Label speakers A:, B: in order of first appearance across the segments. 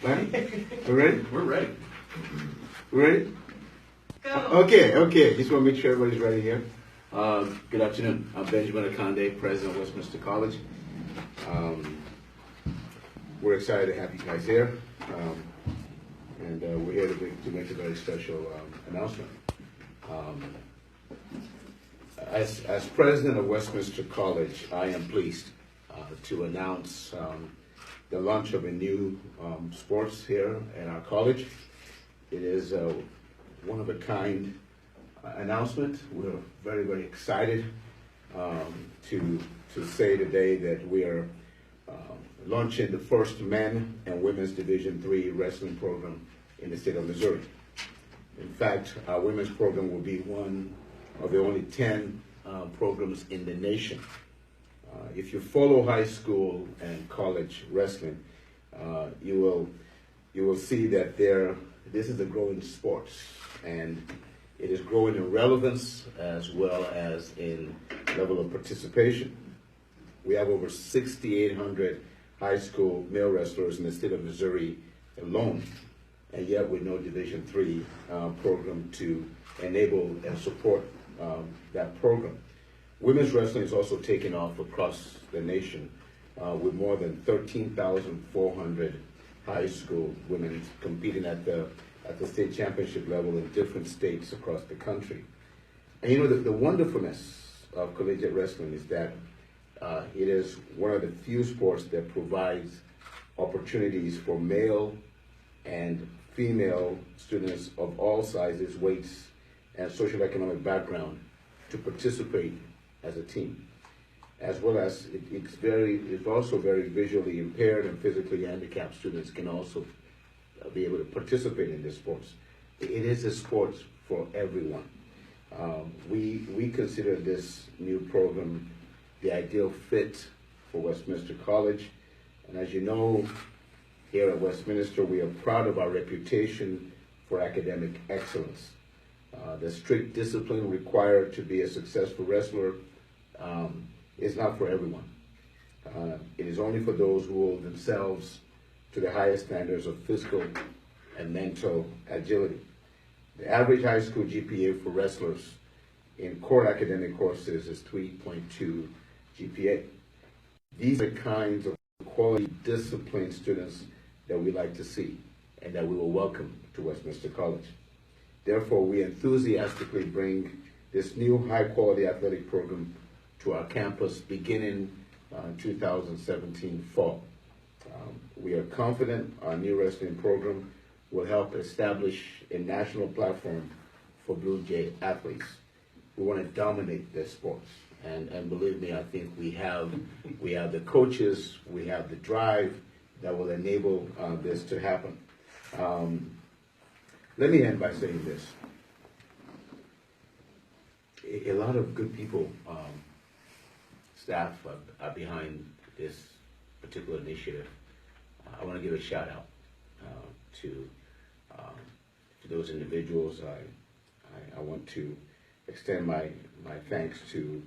A: Man, we ready?
B: We're ready.
A: We ready?
C: Go.
A: Okay. Just want to make sure everybody's ready here.
B: Good afternoon. I'm Benjamin Akande, president of Westminster College.
A: We're excited to have you guys here. And we're here to make a very special announcement. As president of Westminster College, I am pleased to announce the launch of a new sports here at our college. It is a one-of-a-kind announcement. We're very, very excited to say today that we are launching the first men and women's Division III wrestling program in the state of Missouri. In fact, our women's program will be one of the only 10 programs in the nation. If you follow high school and college wrestling, you will see that this is a growing sport, and it is growing in relevance as well as in level of participation. We have over 6,800 high school male wrestlers in the state of Missouri alone, and yet with no Division III program to enable and support that program. Women's wrestling is also taking off across the nation with more than 13,400 high school women competing at the state championship level in different states across the country. And you know, the wonderfulness of collegiate wrestling is that it is one of the few sports that provides opportunities for male and female students of all sizes, weights, and socioeconomic background to participate as a team, as well as it's also very visually impaired and physically handicapped students can also be able to participate in this sports. It is a sport for everyone. We consider this new program the ideal fit for Westminster College, and as you know, here at Westminster, we are proud of our reputation for academic excellence. The strict discipline required to be a successful wrestler is not for everyone. It is only for those who hold themselves to the highest standards of physical and mental agility. The average high school GPA for wrestlers in core academic courses is 3.2 GPA. These are the kinds of quality, disciplined students that we like to see and that we will welcome to Westminster College. Therefore, we enthusiastically bring this new high-quality athletic program to our campus beginning 2017 fall. We are confident our new wrestling program will help establish a national platform for Blue Jay athletes. We want to dominate this sport, and believe me, I think we have the coaches, we have the drive that will enable this to happen. Let me end by saying this. A lot of good people, staff are behind this particular initiative. I want to give a shout out to those individuals. I want to extend my thanks to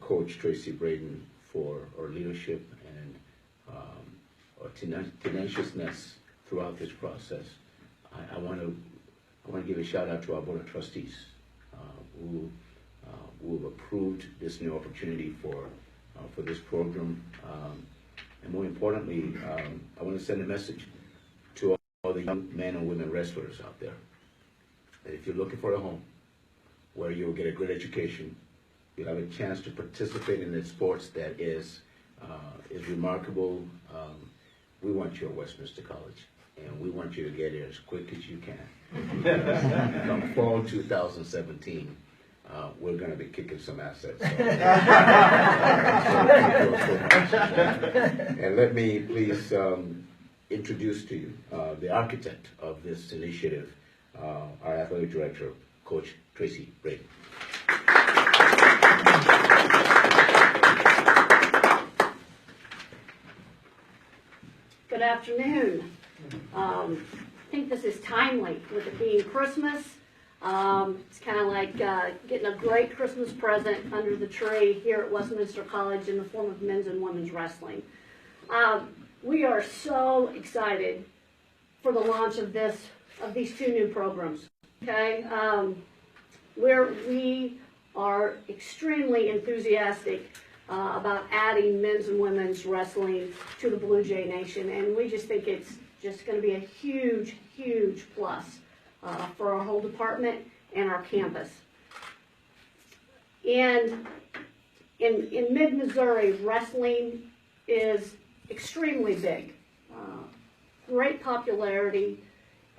A: Coach Tracy Braden for her leadership and her tenaciousness throughout this process. I want to give a shout out to our board of trustees who have approved this new opportunity for this program. And more importantly, I want to send a message to all the young men and women wrestlers out there that if you're looking for a home where you'll get a great education, you'll have a chance to participate in the sports that is remarkable, we want you at Westminster College. And we want you to get here as quick as you can. Come fall 2017, we're going to be kicking some assets. And let me please introduce to you the architect of this initiative, our athletic director, Coach Tracy Braden.
C: Good afternoon. I think this is timely with it being Christmas. It's kind of like getting a great Christmas present under the tree here at Westminster College in the form of men's and women's wrestling. We are so excited for the launch of these two new programs. Okay, we are extremely enthusiastic about adding men's and women's wrestling to the Blue Jay Nation, and we just think it's just going to be a huge, huge plus for our whole department and our campus. And in mid-Missouri, wrestling is extremely big, great popularity,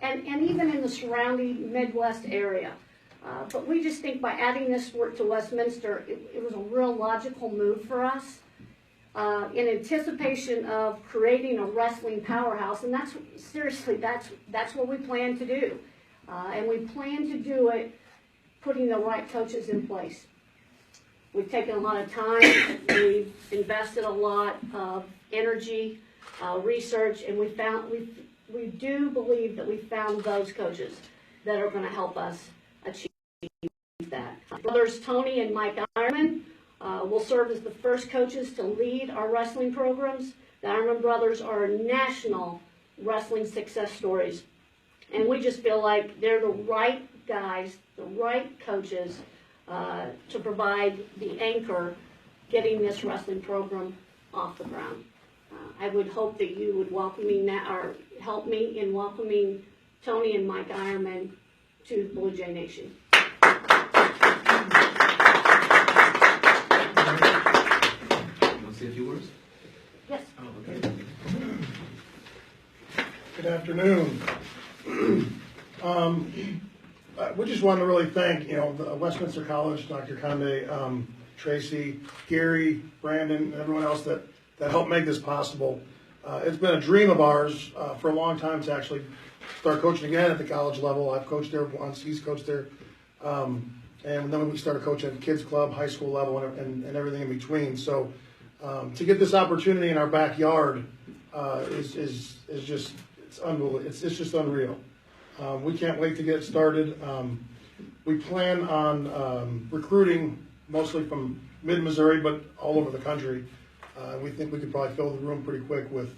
C: and even in the surrounding Midwest area. But we just think by adding this sport to Westminster, it was a real logical move for us in anticipation of creating a wrestling powerhouse. And that's what we plan to do. And we plan to do it putting the right coaches in place. We've taken a lot of time, we've invested a lot of energy, research, and we do believe that we found those coaches that are going to help us achieve that. Brothers Tony and Mike Eierman will serve as the first coaches to lead our wrestling programs. The Eierman brothers are national wrestling success stories, and we just feel like they're the right guys, the right coaches to provide the anchor getting this wrestling program off the ground. I would hope that you would welcome me now, or help me in welcoming Tony and Mike Eierman to the Blue Jay Nation.
B: Want to say a few words?
C: Yes.
B: Oh, okay.
D: Good afternoon. We just want to really thank, the Westminster College, Dr. Akande, Tracy, Gary, Brandon, and everyone else that helped make this possible. It's been a dream of ours for a long time to actually start coaching again at the college level. I've coached there once, he's coached there. And then we started coaching at the kids club, high school level, and everything in between. So to get this opportunity in our backyard is just, it's unbelievable. It's just unreal. We can't wait to get started. We plan on recruiting mostly from mid-Missouri, but all over the country. We think we could probably fill the room pretty quick with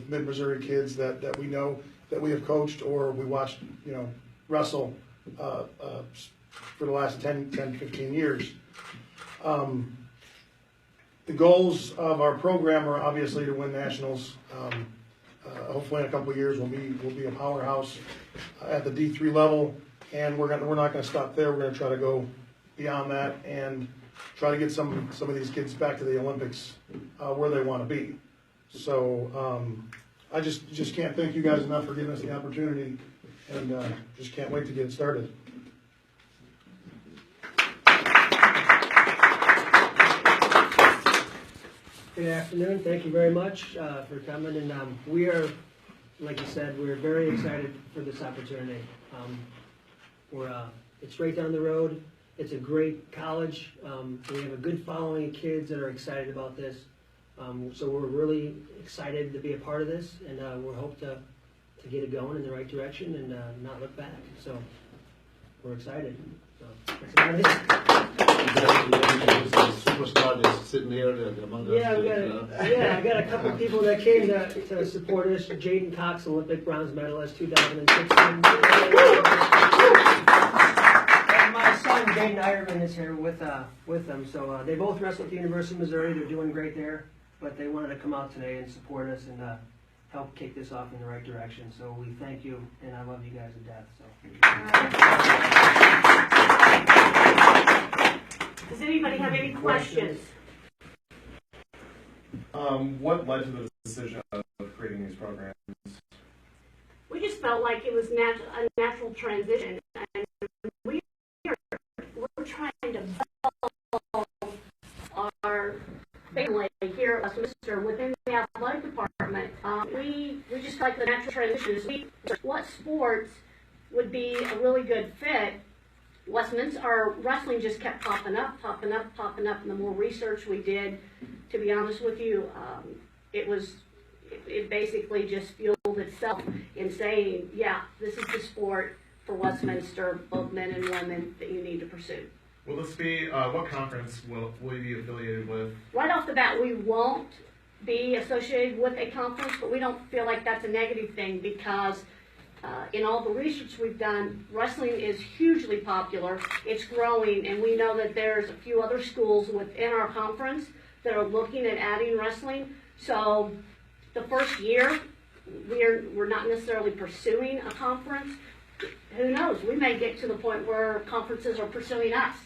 D: mid-Missouri kids that we know, that we have coached or we watched, wrestle for the last 10, 15 years. The goals of our program are obviously to win nationals. Hopefully in a couple of years we'll be a powerhouse at the D3 level, and we're not going to stop there. We're going to try to go beyond that and try to get some of these kids back to the Olympics where they want to be. So I just can't thank you guys enough for giving us the opportunity, and just can't wait to get started.
E: Good afternoon. Thank you very much for coming. And we are, like you said, we're very excited for this opportunity. It's right down the road. It's a great college. We have a good following of kids that are excited about this. So we're really excited to be a part of this, and we hope to get it going in the right direction and not look back. So we're excited. So that's about it.
F: Superstar that's sitting here among us.
E: I got a couple of people that came to support us. Jaden Cox, Olympic bronze medalist, 2016. And my son, Tony Eierman, is here with them. So they both wrestle at the University of Missouri. They're doing great there, but they wanted to come out today and support us and help kick this off in the right direction. So we thank you, and I love you guys to death.
C: Does anybody have any questions?
G: What led to the decision of creating these programs?
C: We just felt like it was a natural transition, and we're trying to build our family here at Westminster within the athletic department. We just felt like the natural transition is what sports would be a really good fit. Westminster, our wrestling just kept popping up, and the more research we did, to be honest with you, it basically just fueled itself in saying, yeah, this is the sport for Westminster, both men and women, that you need to pursue.
G: Will this be, what conference will you be affiliated with?
C: Right off the bat, we won't be associated with a conference, but we don't feel like that's a negative thing, because in all the research we've done, wrestling is hugely popular. It's growing, and we know that there's a few other schools within our conference that are looking at adding wrestling. So the first year, we're not necessarily pursuing a conference. Who knows? We may get to the point where conferences are pursuing us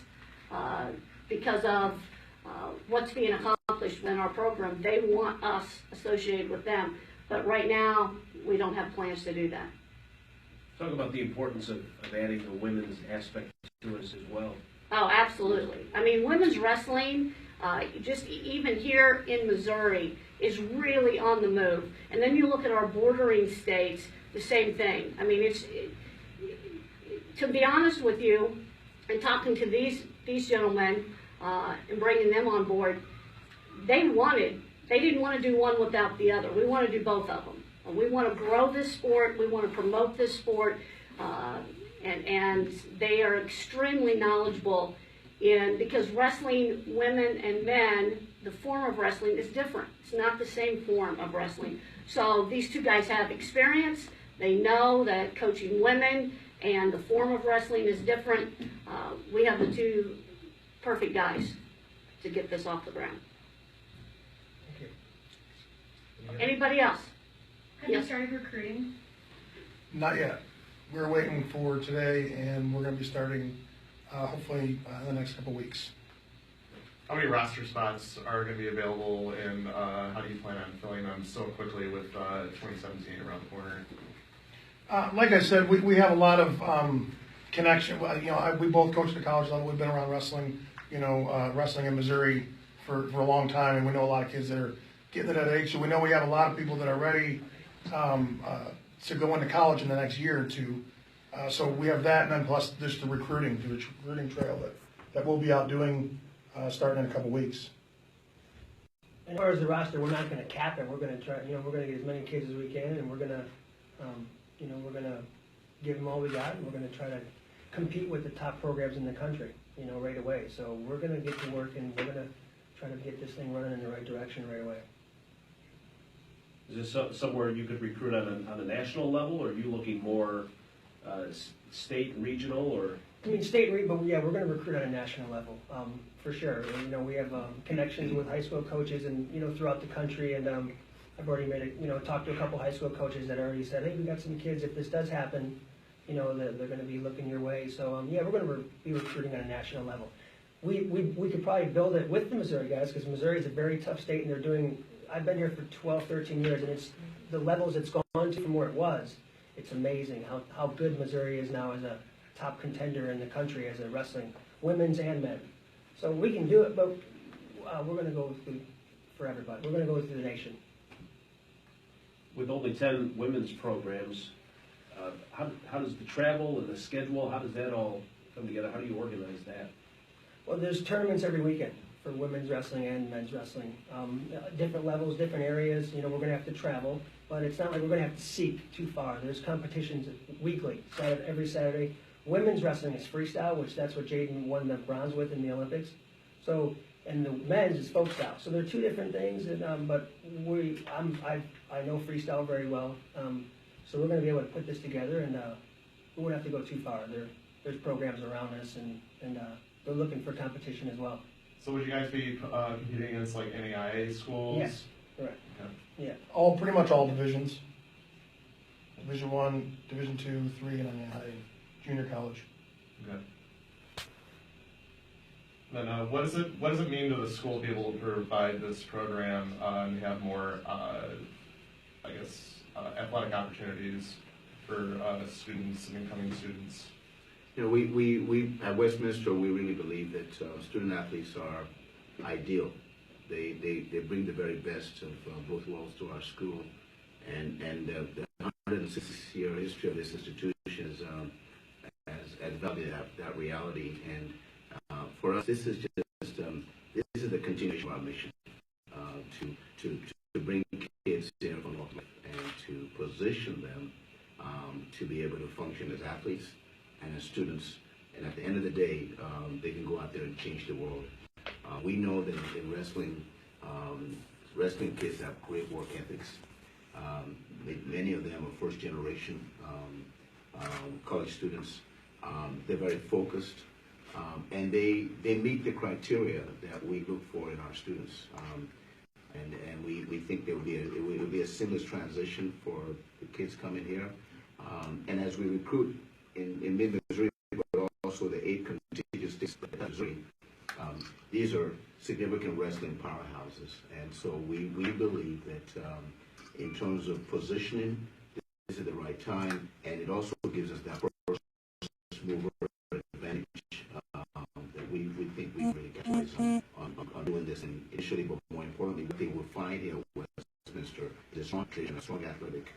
C: because of what's being accomplished in our program. They want us associated with them. But right now, we don't have plans to do that.
H: Talk about the importance of adding the women's aspect to us as well.
C: Oh, absolutely. I mean, women's wrestling, just even here in Missouri, is really on the move. And then you look at our bordering states, the same thing. I mean, to be honest with you, and talking to these gentlemen and bringing them on board, they didn't want to do one without the other. We want to do both of them. We want to grow this sport. We want to promote this sport. And they are extremely knowledgeable because wrestling, women and men, the form of wrestling is different. It's not the same form of wrestling. So these two guys have experience. They know that coaching women and the form of wrestling is different. We have the two perfect guys to get this off the ground. Anybody else?
I: Have you started recruiting?
D: Not yet. We're waiting for today, and we're going to be starting hopefully in the next couple weeks.
G: How many roster spots are going to be available, and how do you plan on filling them so quickly with 2017 around the corner?
D: Like I said, we have a lot of connection. We both coach at the college level. We've been around wrestling, wrestling in Missouri for a long time, and we know a lot of kids that are getting to that age. So we know we have a lot of people that are ready to go into college in the next year or two. So we have that, and then plus just the recruiting trail that we'll be out doing starting in a couple weeks.
E: As far as the roster, we're not going to cap it. We're going to try. We're going to get as many kids as we can, and we're going to, we're going to give them all we got, and we're going to try to compete with the top programs in the country, right away. So we're going to get to work, and we're going to try to get this thing running in the right direction right away.
H: Is this somewhere you could recruit on a national level, or are you looking more state and regional, or?
E: I mean, state, but yeah, we're going to recruit on a national level, for sure. And, we have connections with high school coaches and, throughout the country. And I've already talked to a couple high school coaches that already said, hey, we got some kids, if this does happen, they're going to be looking your way. So, yeah, we're going to be recruiting on a national level. We could probably build it with the Missouri guys, because Missouri is a very tough state, and they're doing, I've been here for 12, 13 years, and it's the levels it's gone to from where it was. It's amazing how good Missouri is now as a top contender in the country as a wrestling, women's and men. So we can do it, but we're going to go for everybody. We're going to go through the nation.
H: With only 10 women's programs, how does the travel and the schedule, how does that all come together? How do you organize that?
E: Well, there's tournaments every weekend for women's wrestling and men's wrestling. Different levels, different areas. We're going to have to travel, but it's not like we're going to have to seek too far. There's competitions weekly, every Saturday. Women's wrestling is freestyle, which that's what Jaden won the bronze with in the Olympics. So, and the men's is folk style. So they're two different things. And, but I know freestyle very well. So we're going to be able to put this together, and we won't have to go too far. There's programs around us, and they're looking for competition as well.
G: So would you guys be competing against like NAIA schools?
E: Yes, correct.
G: Okay.
E: Yeah.
D: Pretty much all divisions. Division I, Division II, 3, and then junior college.
G: Okay. Then what does it mean to the school to be able to provide this program and have more, athletic opportunities for students and incoming students?
A: We at Westminster, we really believe that student athletes are ideal. They bring the very best of both worlds to our school, and the 106-year history of this institution has validated that reality. And for us, this is the continuation of our mission to bring kids here from North and to position them to be able to function as athletes and as students, and at the end of the day, they can go out there and change the world. We know that in wrestling, wrestling kids have great work ethics. Many of them are first generation college students. They're very focused, and they meet the criteria that we look for in our students. And we think it will be a seamless transition for the kids coming here. And as we recruit in mid-Missouri, but also the 8 contiguous states of Missouri, these are significant wrestling powerhouses. And so we believe that in terms of positioning, this is the right time, and it also gives us that first mover advantage that we think we really capitalize on doing this initially, but more importantly, what they will find here at Westminster is a strong tradition, a strong athletic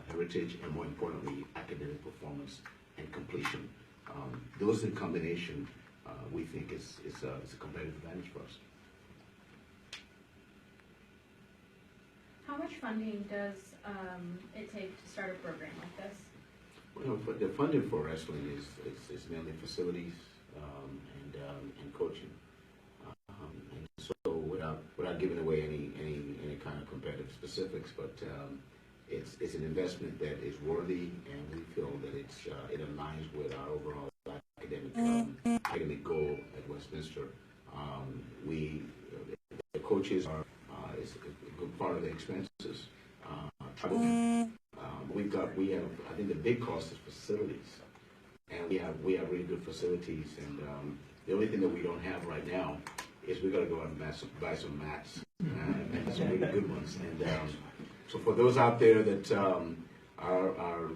A: heritage, and more importantly, academic performance and completion. Those in combination, we think is a competitive advantage for us.
I: How much funding does it take to start a program like this?
A: Well, the funding for wrestling is mainly facilities and coaching. And so without giving away any kind of competitive specifics, but it's an investment that is worthy, and we feel that it aligns with our overall academic goal at Westminster. The coaches are is a good part of the expenses. Travel. I think the big cost is facilities, and we have really good facilities. And the only thing that we don't have right now is we got to go out and buy some mats, and some really good ones. And so for those out there that are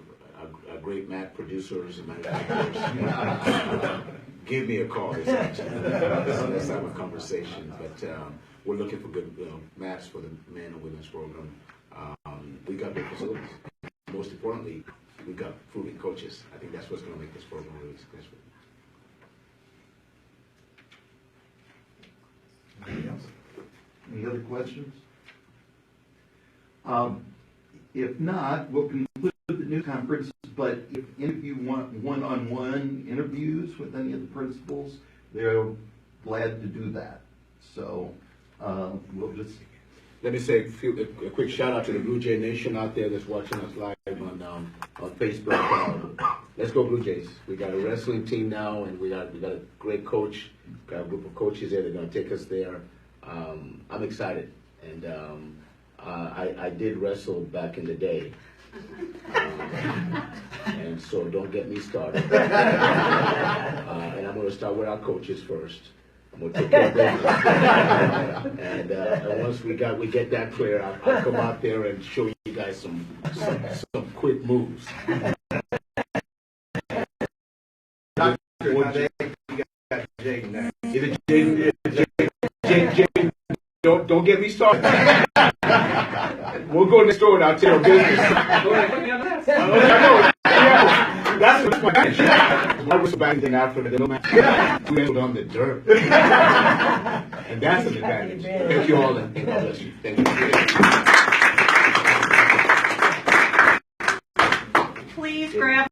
A: great mat producers and manufacturers, give me a call. Let's have a conversation. But we're looking for good mats for the men and women's program. We got good facilities. Most importantly, we got proven coaches. I think that's what's going to make this program really successful.
F: Anything else? Any other questions? If not, we'll conclude the news conference, but if any of you want one-on-one interviews with any of the principals, they're glad to do that. So we'll just...
A: Let me say a quick shout out to the Blue Jay Nation out there that's watching us live on Facebook. Let's go Blue Jays. We got a wrestling team now, and we got a great coach. Got a group of coaches there that are going to take us there. I'm excited, and I did wrestle back in the day. And so don't get me started. And I'm going to start with our coaches first. I'm going to take care of business. And once we get that clear, I'll come out there and show you guys some quick moves. Don't get me started. We'll go next door and I'll tell business. That's what's my advantage. I was banging after the little man. We ended on the dirt. And that's an advantage. Thank you all, and God bless you. Thank you.